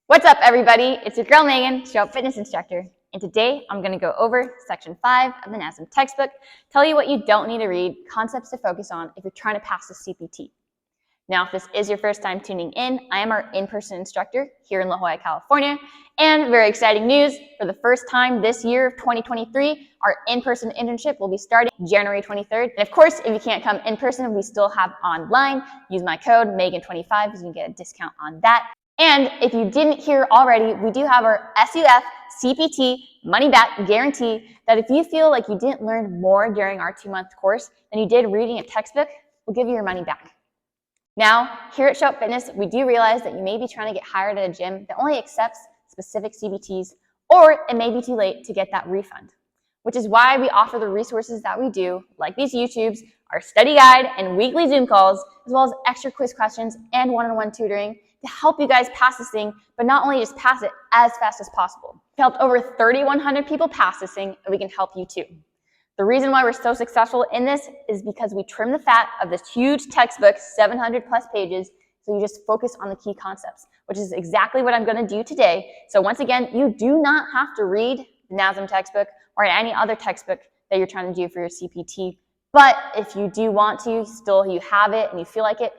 What's up, everybody? It's your girl Megan, Show Up Fitness Instructor, and today I'm going to go over Section 5 of the NASM textbook, tell you what you don't need to read, concepts to focus on if you're trying to pass the CPT. Now, if this is your first time tuning in, I am our in-person instructor here in La Jolla, California, and very exciting news, for the first time this year of 2023, our in-person internship will be starting January 23rd. And of course, if you can't come in person, we still have online. Use my code Meagan25 so you can get a discount on that. And if you didn't hear already, we do have our SUF-CPT money back guarantee that if you feel like you didn't learn more during our 2-month course than you did reading a textbook, we'll give you your money back. Now, here at Show Up Fitness, we do realize that you may be trying to get hired at a gym that only accepts specific CPTs, or it may be too late to get that refund, which is why we offer the resources that we do, like these YouTubes, our study guide, and weekly Zoom calls, as well as extra quiz questions and one-on-one tutoring to help you guys pass this thing, but not only just pass it as fast as possible. We helped over 3,100 people pass this thing, and we can help you too. The reason why we're so successful in this is because we trim the fat of this huge textbook, 700 plus pages, so you just focus on the key concepts, which is exactly what I'm going to do today. So once again, you do not have to read the NASM textbook or any other textbook that you're trying to do for your CPT, but if you do want to, still you have it and you feel like it,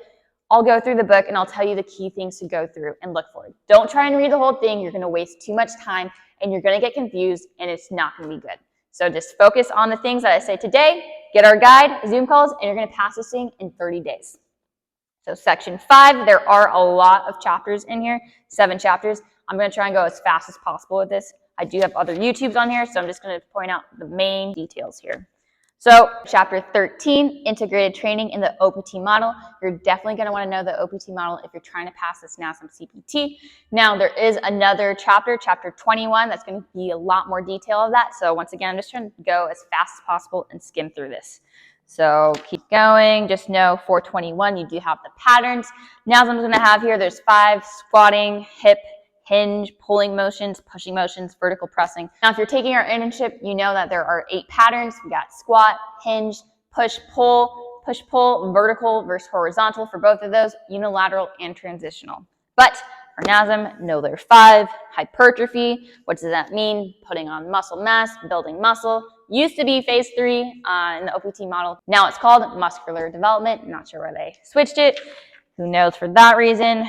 I'll go through the book and I'll tell you the key things to go through and look for. Don't try and read the whole thing. You're going to waste too much time and you're going to get confused and it's not going to be good. So just focus on the things that I say today, get our guide, Zoom calls, and you're going to pass this thing in 30 days. So Section 5, there are a lot of chapters in here, 7 chapters. I'm going to try and go as fast as possible with this. I do have other YouTubes on here, so I'm just going to point out the main details here. So Chapter 13, Integrated Training in the OPT Model. You're definitely going to want to know the OPT model if you're trying to pass this NASM CPT. Now, there is another chapter, Chapter 21, that's going to be a lot more detail of that. So once again, I'm just trying to go as fast as possible and skim through this. So keep going. Just know 421, you do have the patterns. NASM's going to have here, there's 5, squatting, hip, hinge, pulling motions, pushing motions, vertical pressing. Now, if you're taking our internship, you know that there are 8 patterns. We got squat, hinge, push, pull, vertical versus horizontal for both of those, unilateral and transitional. But for NASM, know there are 5. Hypertrophy, what does that mean? Putting on muscle mass, building muscle. Used to be phase 3 in the OPT model. Now it's called muscular development. I'm not sure why they switched it. Who knows for that reason.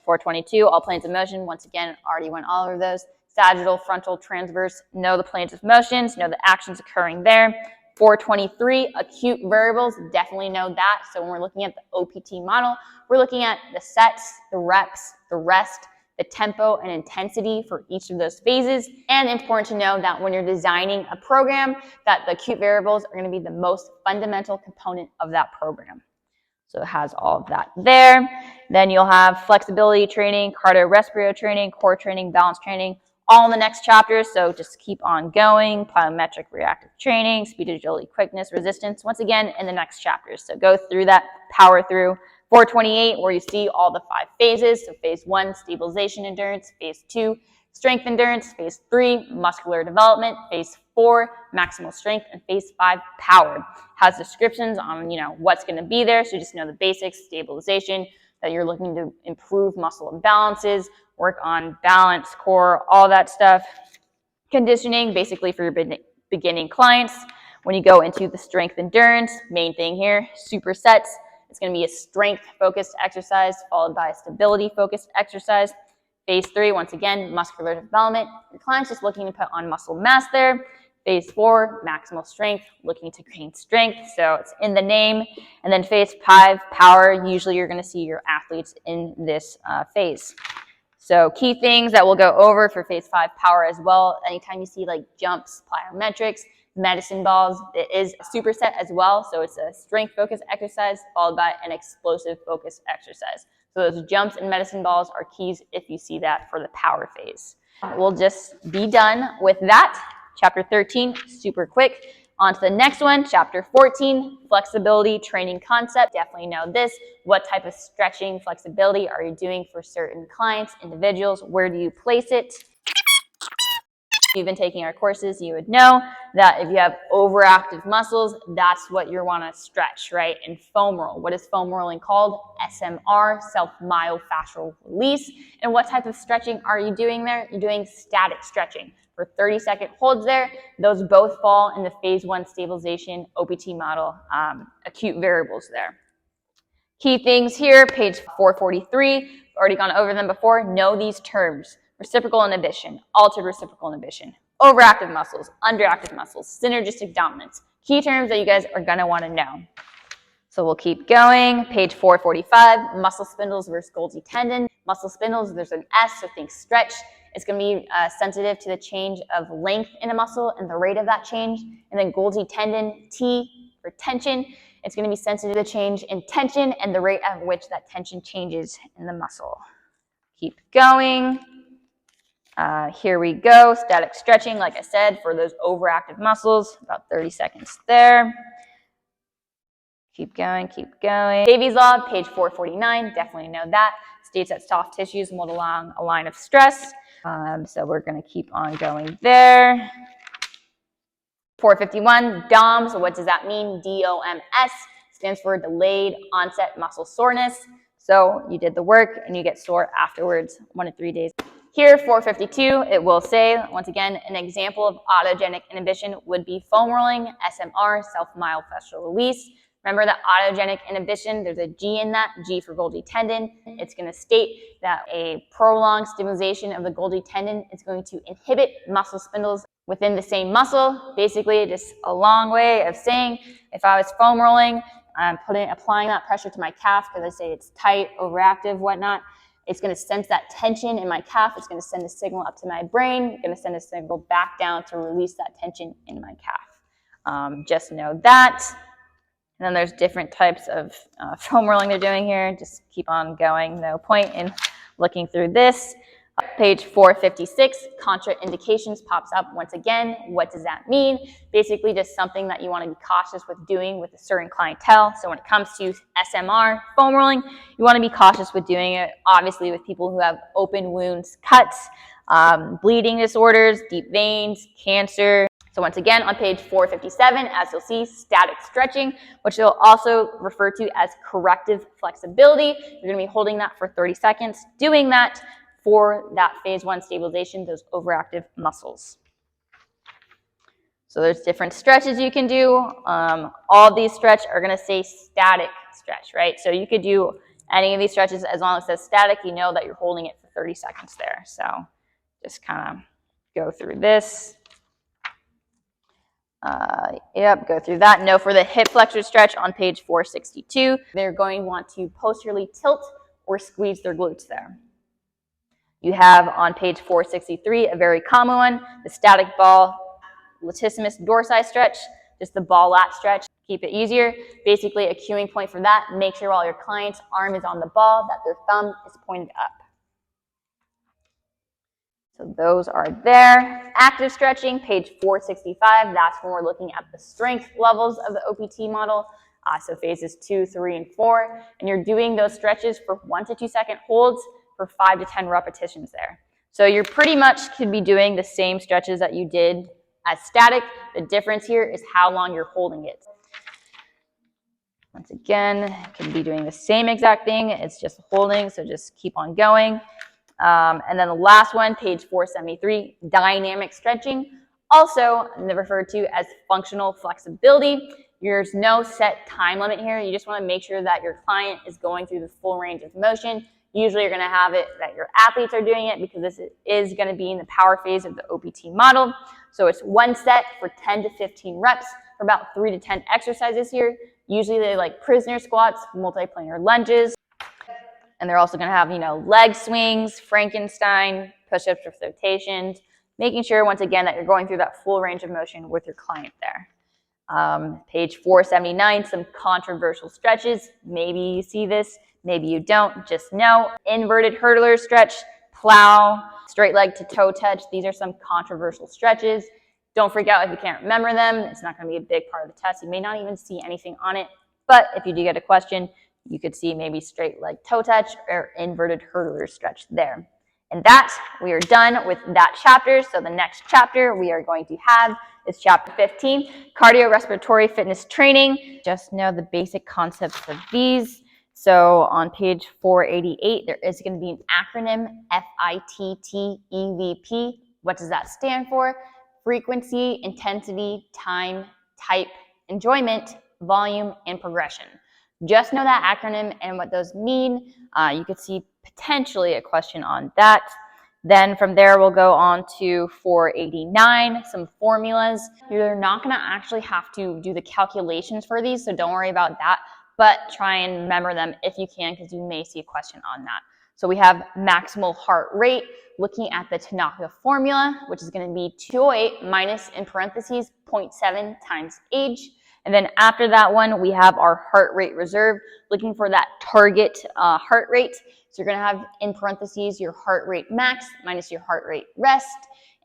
422, all planes of motion. Once again, already went all over those. Sagittal, frontal, transverse, know the planes of motions, know the actions occurring there. 423, acute variables, definitely know that. So when we're looking at the OPT model, we're looking at the sets, the reps, the rest, the tempo and intensity for each of those phases. And important to know that when you're designing a program, that the acute variables are going to be the most fundamental component of that program. So it has all of that there. Then you'll have flexibility training, cardiorespiratory training, core training, balance training, all in the next chapters. So just keep on going. Plyometric reactive training, speed, agility, quickness, resistance, once again in the next chapters. So go through that, power through. 428, where you see all the 5 phases. So phase 1, stabilization endurance. Phase 2, strength endurance. Phase 3, muscular development. Phase 4, maximal strength. And phase 5, power. Has descriptions on, what's going to be there. So just know the basics, stabilization, that you're looking to improve muscle imbalances, work on balance, core, all that stuff. Conditioning, basically for your beginning clients. When you go into the strength endurance, main thing here, supersets. It's going to be a strength-focused exercise followed by a stability-focused exercise. Phase 3, once again, muscular development. Your client's just looking to put on muscle mass there. Phase 4, maximal strength, looking to gain strength. So it's in the name. And then phase 5, power. Usually you're going to see your athletes in this phase. So key things that we'll go over for phase 5 power as well. Anytime you see like jumps, plyometrics, medicine balls, it is a superset as well. So it's a strength-focused exercise followed by an explosive-focused exercise. So those jumps and medicine balls are keys if you see that for the power phase. We'll just be done with that. Chapter 13, super quick. On to the next one, Chapter 14, flexibility training concept. Definitely know this. What type of stretching flexibility are you doing for certain clients, individuals? Where do you place it? If you've been taking our courses, you would know that if you have overactive muscles, that's what you want to stretch, right? And foam roll. What is foam rolling called? SMR, self-myofascial release. And what type of stretching are you doing there? You're doing static stretching. For 30-second holds there, those both fall in the phase 1 stabilization OPT model acute variables there. Key things here, page 443, already gone over them before. Know these terms: reciprocal inhibition, altered reciprocal inhibition, overactive muscles, underactive muscles, synergistic dominance. Key terms that you guys are going to want to know. So we'll keep going. Page 445, muscle spindles versus Golgi tendon. Muscle spindles, there's an S, so think stretch. It's going to be sensitive to the change of length in a muscle and the rate of that change. And then Golgi tendon, T for tension. It's going to be sensitive to the change in tension and the rate at which that tension changes in the muscle. Keep going. Here we go. Static stretching, like I said, for those overactive muscles, about 30 seconds there. Keep going, keep going. Davies law, page 449, definitely know that. States that soft tissues mold along a line of stress. So we're going to keep on going there. 451, DOM, so what does that mean? DOMS stands for delayed onset muscle soreness. So you did the work and you get sore afterwards, 1 to 3 days. Here, 452, it will say, once again, an example of autogenic inhibition would be foam rolling, SMR, self-myofascial release. Remember that autogenic inhibition, there's a G in that, G for Golgi tendon. It's going to state that a prolonged stimulation of the Golgi tendon is going to inhibit muscle spindles within the same muscle. Basically, just a long way of saying, if I was foam rolling, I'm applying that pressure to my calf because I say it's tight, overactive, whatnot. It's going to sense that tension in my calf. It's going to send a signal up to my brain. It's going to send a signal back down to release that tension in my calf. Just know that. And then there's different types of foam rolling they're doing here. Just keep on going. No point in looking through this. Page 456, contraindications pops up once again. What does that mean? Basically just something that you want to be cautious with doing with a certain clientele. So when it comes to SMR, foam rolling, you want to be cautious with doing it, obviously, with people who have open wounds, cuts, bleeding disorders, deep veins, cancer. So once again, on page 457, as you'll see, static stretching, which you'll also refer to as corrective flexibility. You're going to be holding that for 30 seconds, doing that for that phase 1 stabilization, those overactive muscles. So there's different stretches you can do. All these stretch are going to say static stretch, right? So you could do any of these stretches as long as it says static. You know that you're holding it for 30 seconds there. So just kind of go through this. Go through that. No, for the hip flexor stretch on page 462, they're going to want to posteriorly tilt or squeeze their glutes there. You have on page 463 a very common one, the static ball latissimus dorsi stretch, just the ball lat stretch. Keep it easier. Basically, a cueing point for that, make sure while your client's arm is on the ball that their thumb is pointed up. So those are there. Active stretching, page 465, that's when we're looking at the strength levels of the OPT model. So phases 2, 3, and 4. And you're doing those stretches for 1 to 2 second holds for 5 to 10 repetitions there. So you're pretty much could be doing the same stretches that you did as static. The difference here is how long you're holding it. Once again, can be doing the same exact thing. It's just holding, so just keep on going. And then the last one, page 473, dynamic stretching, also referred to as functional flexibility. There's no set time limit here. You just want to make sure that your client is going through the full range of motion. Usually you're going to have it that your athletes are doing it because this is going to be in the power phase of the OPT model. So it's 1 set for 10 to 15 reps for about 3 to 10 exercises here. Usually they like prisoner squats, multiplanar lunges. And they're also going to have, leg swings, Frankenstein, push-ups or flotations, making sure, once again, that you're going through that full range of motion with your client there. Page 479, some controversial stretches. Maybe you see this, maybe you don't. Just know, inverted hurdler stretch, plow, straight leg to toe touch. These are some controversial stretches. Don't freak out if you can't remember them. It's not going to be a big part of the test. You may not even see anything on it. But if you do get a question, you could see maybe straight leg toe touch or inverted hurdler stretch there. And that, we are done with that chapter. So the next chapter we are going to have is chapter 15, cardiorespiratory fitness training. Just know the basic concepts of these. So on page 488, there is going to be an acronym, FITTEVP. What does that stand for? Frequency, intensity, time, type, enjoyment, volume, and progression. Just know that acronym and what those mean. You could see potentially a question on that. Then from there, we'll go on to 489, some formulas. You're not going to actually have to do the calculations for these, so don't worry about that, but try and remember them if you can, because you may see a question on that. So we have maximal heart rate, looking at the Tanaka formula, which is going to be 208 minus, in parentheses, 0.7 times age. And then after that one, we have our heart rate reserve, looking for that target heart rate. So you're going to have, in parentheses, your heart rate max minus your heart rate rest.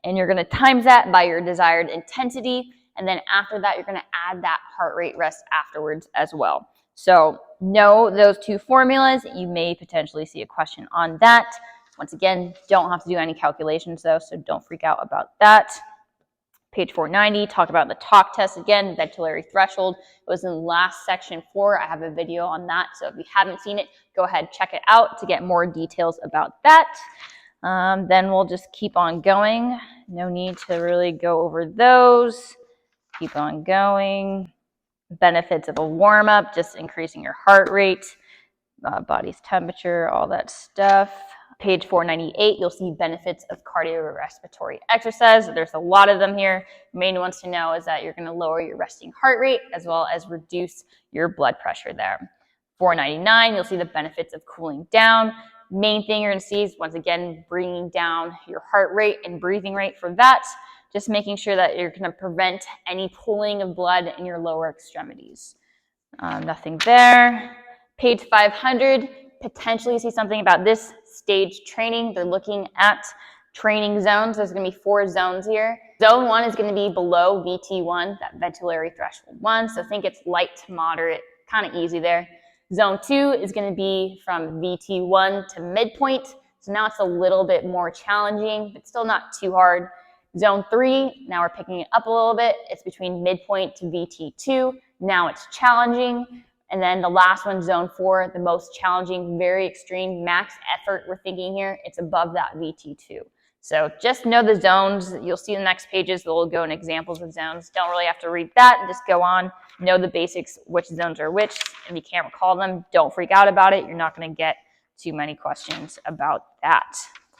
And you're going to times that by your desired intensity. And then after that, you're going to add that heart rate rest afterwards as well. So know those two formulas. You may potentially see a question on that. Once again, don't have to do any calculations though, so don't freak out about that. Page 490, talked about the talk test again, ventilatory threshold. It was in last section 4. I have a video on that, so if you haven't seen it, go ahead, check it out to get more details about that. Then we'll just keep on going. No need to really go over those. Keep on going. Benefits of a warm-up, just increasing your heart rate, body's temperature, all that stuff. Page 498, you'll see benefits of cardiorespiratory exercise. There's a lot of them here. The main ones to know is that you're going to lower your resting heart rate as well as reduce your blood pressure there. 499, you'll see the benefits of cooling down. Main thing you're going to see is, once again, bringing down your heart rate and breathing rate for that. Just making sure that you're going to prevent any pooling of blood in your lower extremities. Nothing there. Page 500, potentially see something about this stage training. They're looking at training zones. There's going to be 4 zones here. Zone 1 is going to be below VT1, that ventilatory threshold 1. So think it's light to moderate, kind of easy there. Zone 2 is going to be from VT1 to midpoint. So now it's a little bit more challenging, but still not too hard. Zone 3, now we're picking it up a little bit. It's between midpoint to VT2. Now it's challenging. And then the last one, zone 4, the most challenging, very extreme, max effort we're thinking here. It's above that VT2. So just know the zones. You'll see in the next pages, they'll go in examples of zones. Don't really have to read that. Just go on, know the basics, which zones are which. If you can't recall them, don't freak out about it. You're not going to get too many questions about that.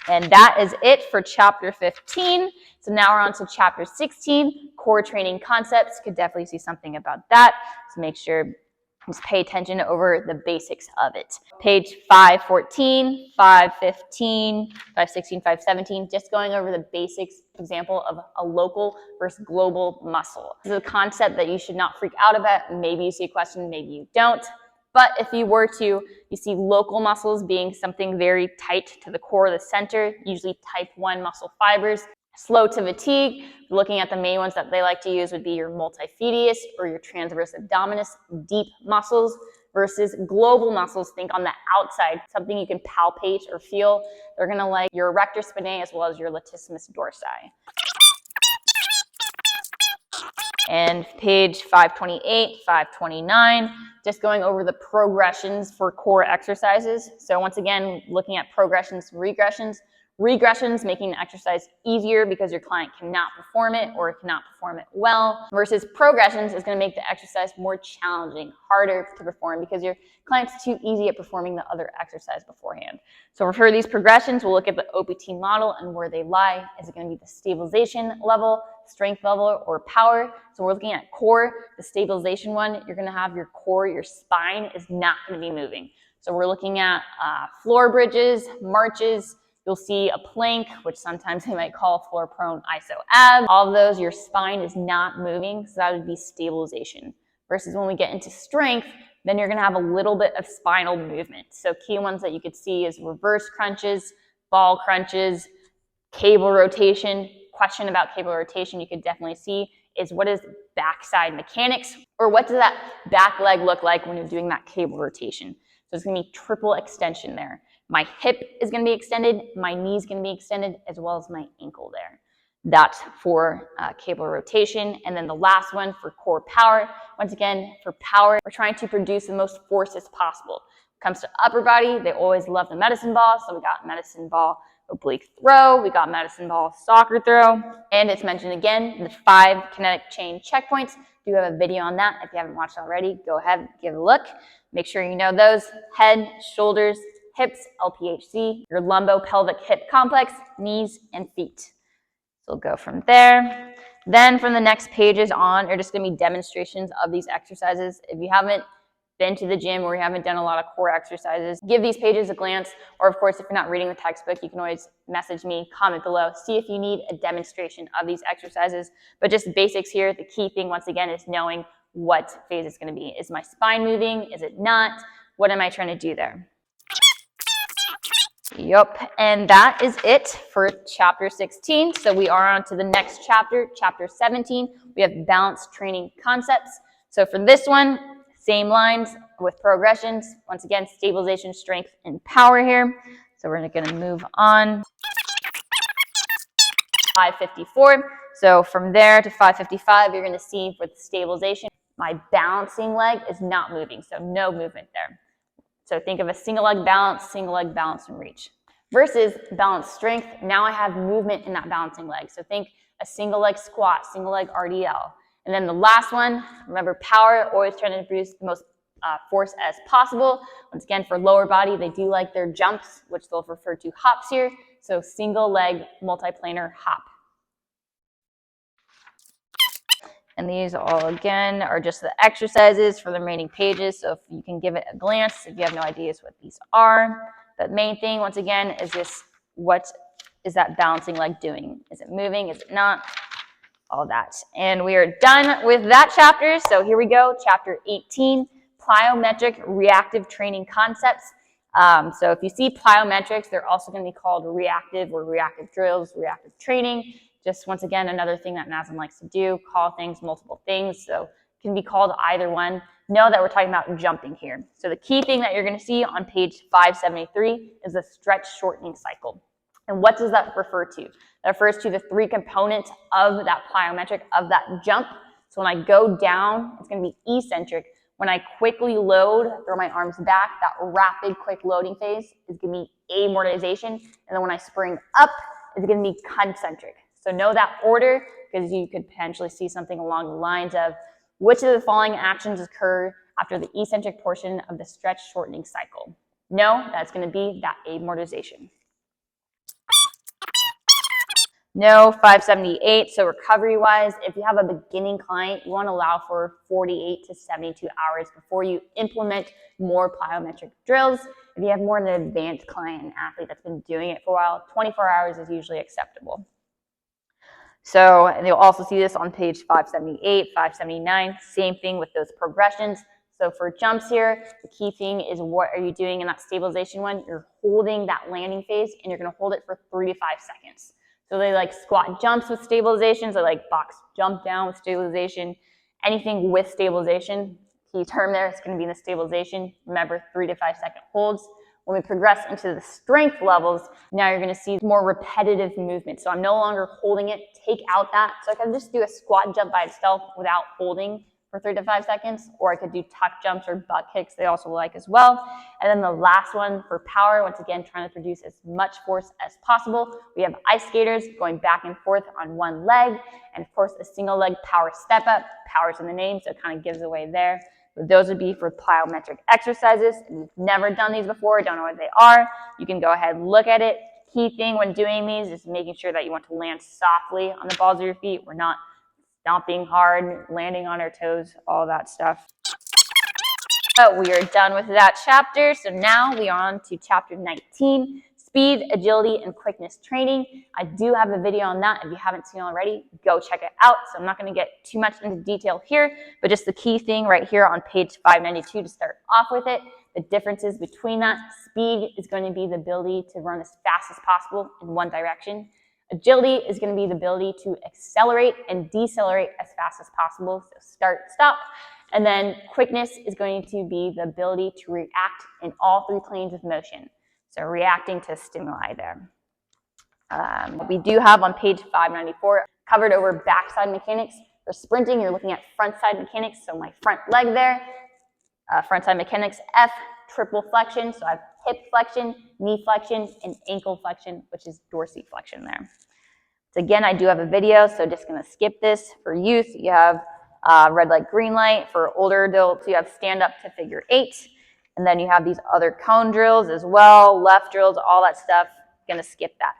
And that is it for chapter 15. So now we're on to chapter 16, core training concepts. You could definitely see something about that. So make sure just pay attention over the basics of it. Page 514, 515, 516, 517, just going over the basics example of a local versus global muscle. This is a concept that you should not freak out about. Maybe you see a question, maybe you don't. But if you were to, you see local muscles being something very tight to the core of the center, usually type 1 muscle fibers. Slow to fatigue, looking at the main ones that they like to use would be your multifidus or your transverse abdominis, deep muscles, versus global muscles. Think on the outside, something you can palpate or feel. They're going to like your erector spinae as well as your latissimus dorsi. And page 528, 529, just going over the progressions for core exercises. So once again, looking at progressions, regressions. Regressions, making the exercise easier because your client cannot perform it or cannot perform it well, versus progressions is going to make the exercise more challenging, harder to perform because your client's too easy at performing the other exercise beforehand. So for these progressions, we'll look at the OPT model and where they lie. Is it going to be the stabilization level, strength level, or power? So we're looking at core, the stabilization one. You're going to have your core, your spine is not going to be moving. So we're looking at floor bridges, marches. You'll see a plank, which sometimes they might call floor prone iso ab. All of those, your spine is not moving, so that would be stabilization. Versus when we get into strength, then you're gonna have a little bit of spinal movement. So key ones that you could see is reverse crunches, ball crunches, cable rotation. Question about cable rotation you could definitely see is what is backside mechanics, or what does that back leg look like when you're doing that cable rotation? So it's gonna be triple extension there. My hip is going to be extended, my knee is going to be extended, as well as my ankle there. That's for cable rotation. And then the last one for core power. Once again, for power, we're trying to produce the most force as possible. When it comes to upper body, they always love the medicine ball. So we got medicine ball oblique throw, we got medicine ball soccer throw, and it's mentioned again, the 5 kinetic chain checkpoints. Do have a video on that. If you haven't watched already, go ahead, give it a look. Make sure you know those: head, shoulders, hips, LPHC, your lumbo-pelvic hip complex, knees, and feet. So we'll go from there. Then from the next pages on are just going to be demonstrations of these exercises. If you haven't been to the gym or you haven't done a lot of core exercises, give these pages a glance. Or of course, if you're not reading the textbook, you can always message me, comment below, see if you need a demonstration of these exercises. But just basics here, the key thing once again is knowing what phase it's going to be. Is my spine moving? Is it not? What am I trying to do there? Yup, and that is it for chapter 16. So we are on to the next chapter, chapter 17. We have balanced training concepts. So for this one, same lines with progressions. Once again, stabilization, strength, and power here. So we're going to move on. 554. So from there to 555, you're going to see with stabilization, my balancing leg is not moving. So no movement there. So think of a single leg balance, and reach. Versus balanced strength, now I have movement in that balancing leg. So think a single leg squat, single leg RDL. And then the last one, remember power, always trying to produce the most force as possible. Once again, for lower body, they do like their jumps, which they'll refer to hops here. So single leg multiplanar hop. And these all, again, are just the exercises for the remaining pages. So if you can give it a glance, if you have no ideas what these are. The main thing, once again, is just what is that balancing leg doing? Is it moving? Is it not? All that. And we are done with that chapter. So here we go, chapter 18, plyometric reactive training concepts. So if you see plyometrics, they're also going to be called reactive or reactive drills, reactive training. Just once again, another thing that NASM likes to do, call things multiple things. So it can be called either one. Know that we're talking about jumping here. So the key thing that you're going to see on page 573 is the stretch shortening cycle. And what does that refer to? That refers to the 3 components of that plyometric, of that jump. So when I go down, it's going to be eccentric. When I quickly load, throw my arms back, that rapid quick loading phase is going to be amortization. And then when I spring up, it's going to be concentric. So know that order, because you could potentially see something along the lines of which of the following actions occur after the eccentric portion of the stretch shortening cycle. No, that's going to be that amortization. No, 578. So recovery-wise, if you have a beginning client, you want to allow for 48 to 72 hours before you implement more plyometric drills. If you have more of an advanced client, an athlete that's been doing it for a while, 24 hours is usually acceptable. So, and you'll also see this on page 578, 579, same thing with those progressions. So for jumps here, the key thing is what are you doing in that stabilization one? You're holding that landing phase and you're going to hold it for 3 to 5 seconds. So they like squat jumps with stabilizations, they like box jump down with stabilization. Anything with stabilization, key term there, it's going to be the stabilization. Remember, 3 to 5 second holds. When we progress into the strength levels, now you're going to see more repetitive movement. So I'm no longer holding it, take out that. So I can just do a squat jump by itself without holding for 3 to 5 seconds, or I could do tuck jumps or butt kicks, they also like as well. And then the last one for power, once again, trying to produce as much force as possible. We have ice skaters going back and forth on one leg, and of course a single leg power step up. Power's in the name, so it kind of gives away there. But those would be for plyometric exercises. If you've never done these before, don't know what they are, you can go ahead and look at it. Key thing when doing these is making sure that you want to land softly on the balls of your feet. We're not stomping hard, landing on our toes, all that stuff. But we are done with that chapter. So now we are on to chapter 19, speed, agility, and quickness training. I do have a video on that. If you haven't seen it already, go check it out. So I'm not going to get too much into detail here, but just the key thing right here on page 592 to start off with it. The differences between that, speed is going to be the ability to run as fast as possible in one direction. Agility is going to be the ability to accelerate and decelerate as fast as possible. So start, stop. And then quickness is going to be the ability to react in all 3 planes of motion. So reacting to stimuli there. We do have on page 594 covered over backside mechanics. For sprinting, you're looking at front side mechanics. So my front leg there, front side mechanics, F, triple flexion. So I have hip flexion, knee flexion, and ankle flexion, which is dorsiflexion there. So again, I do have a video, so just going to skip this. For youth, you have red light, green light. For older adults, you have stand up to figure 8. And then you have these other cone drills as well, left drills, all that stuff. Going to skip that.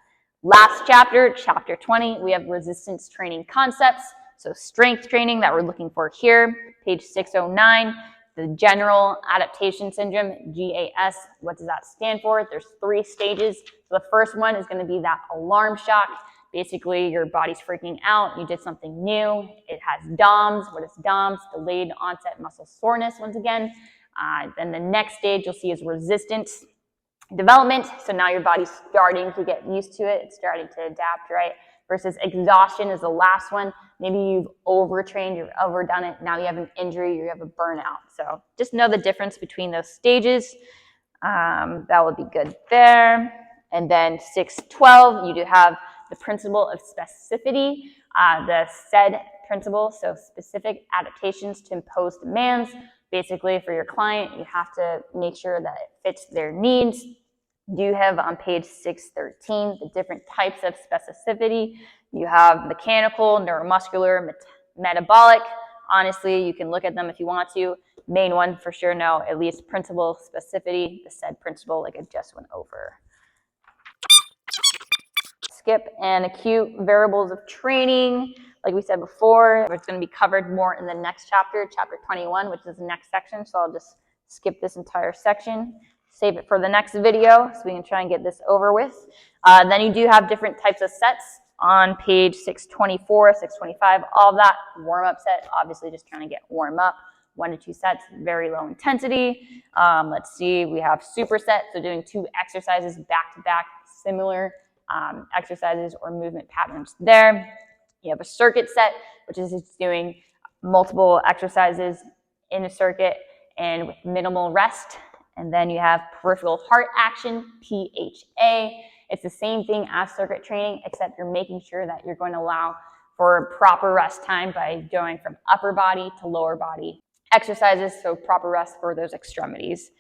Last chapter, chapter 20, we have resistance training concepts. So strength training that we're looking for here, page 609. The general adaptation syndrome, GAS, what does that stand for? There's 3 stages. So the first one is going to be that alarm shock. Basically, your body's freaking out. You did something new. It has DOMS. What is DOMS? Delayed onset muscle soreness, once again. Then the next stage you'll see is resistance development. So now your body's starting to get used to it. It's starting to adapt, right? Versus exhaustion is the last one. Maybe you've overtrained, you've overdone it. Now you have an injury, you have a burnout. So just know the difference between those stages. That would be good there. And then 612, you do have the principle of specificity, the SAID principle, so specific adaptations to impose demands. Basically, for your client, you have to make sure that it fits their needs. You have on page 613 the different types of specificity. You have mechanical, neuromuscular, metabolic. Honestly, you can look at them if you want to. Main one for sure, no, at least principle specificity, the SAID principle, like I just went over. Skip and acute variables of training. Like we said before, it's going to be covered more in the next chapter, chapter 21, which is the next section. So I'll just skip this entire section, save it for the next video so we can try and get this over with. Then you do have different types of sets on page 624, 625, all of that. Warm-up set, obviously just trying to get warm up. 1 to 2 sets, very low intensity. Let's see, we have superset, so doing 2 exercises back to back, similar exercises or movement patterns there. You have a circuit set, which is just doing multiple exercises in a circuit and with minimal rest. And then you have peripheral heart action, PHA. It's the same thing as circuit training, except you're making sure that you're going to allow for proper rest time by going from upper body to lower body exercises, so proper rest for those extremities.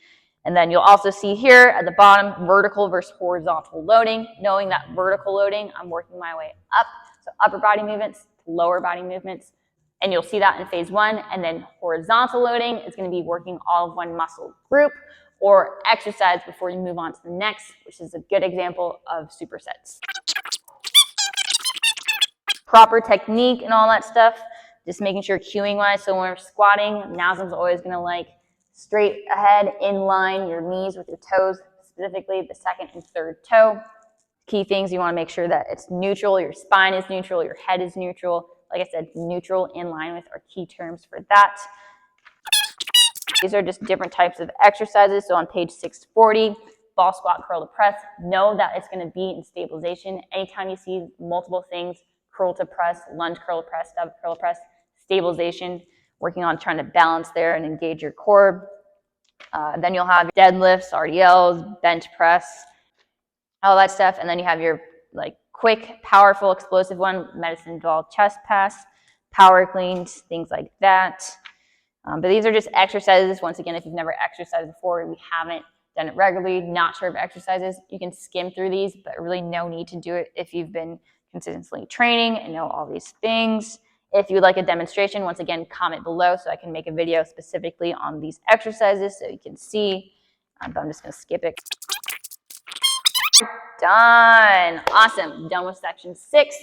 And then you'll also see here at the bottom, vertical versus horizontal loading. Knowing that vertical loading, I'm working my way up. So upper body movements to lower body movements. And you'll see that in phase 1. And then horizontal loading is going to be working all of one muscle group or exercise before you move on to the next, which is a good example of supersets. Proper technique and all that stuff. Just making sure cueing wise. So when we're squatting, NASM's always going to like straight ahead, in line, your knees with your toes, specifically the second and third toe. Key things, you want to make sure that it's neutral, your spine is neutral, your head is neutral. Like I said, neutral, in line with are key terms for that. These are just different types of exercises. So on page 640, ball squat, curl to press, know that it's going to be in stabilization. Anytime you see multiple things, curl to press, lunge, curl to press, stub, curl to press, stabilization, working on trying to balance there and engage your core. Then you'll have deadlifts, RDLs, bench press, all that stuff. And then you have your like quick, powerful, explosive one, medicine ball chest pass, power cleans, things like that. But these are just exercises. Once again, if you've never exercised before, we haven't done it regularly, not sure of exercises, you can skim through these, but really no need to do it if you've been consistently training and know all these things. If you would like a demonstration, once again, comment below so I can make a video specifically on these exercises so you can see. But I'm just going to skip it. Done. Awesome. Done with section 6.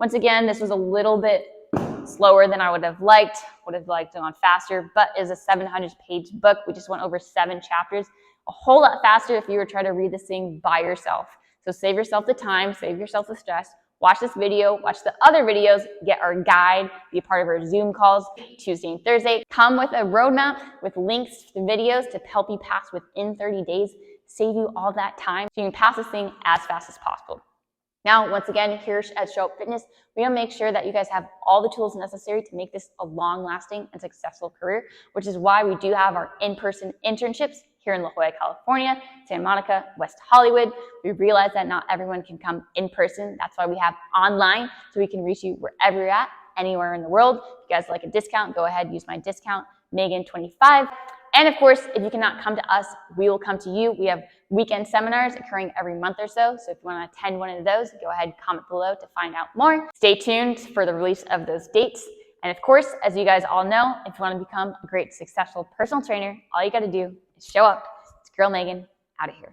Once again, this was a little bit slower than I would have liked it on faster, but is a 700-page book. We just went over 7 chapters. A whole lot faster if you were trying to read this thing by yourself. So save yourself the time, save yourself the stress. Watch this video, watch the other videos, get our guide, be a part of our Zoom calls Tuesday and Thursday. Come with a roadmap with links to videos to help you pass within 30 days, save you all that time so you can pass this thing as fast as possible. Now, once again, here at Show Up Fitness, we want to make sure that you guys have all the tools necessary to make this a long-lasting and successful career, which is why we do have our in-person internships here in La Jolla, California, Santa Monica, West Hollywood. We realize that not everyone can come in person. That's why we have online, so we can reach you wherever you're at, anywhere in the world. If you guys like a discount, go ahead, use my discount, Meagan25. And of course, if you cannot come to us, we will come to you. We have weekend seminars occurring every month or so. So if you want to attend one of those, go ahead, comment below to find out more. Stay tuned for the release of those dates. And of course, as you guys all know, if you want to become a great, successful personal trainer, all you got to do is show up. It's Girl Meagan, out of here.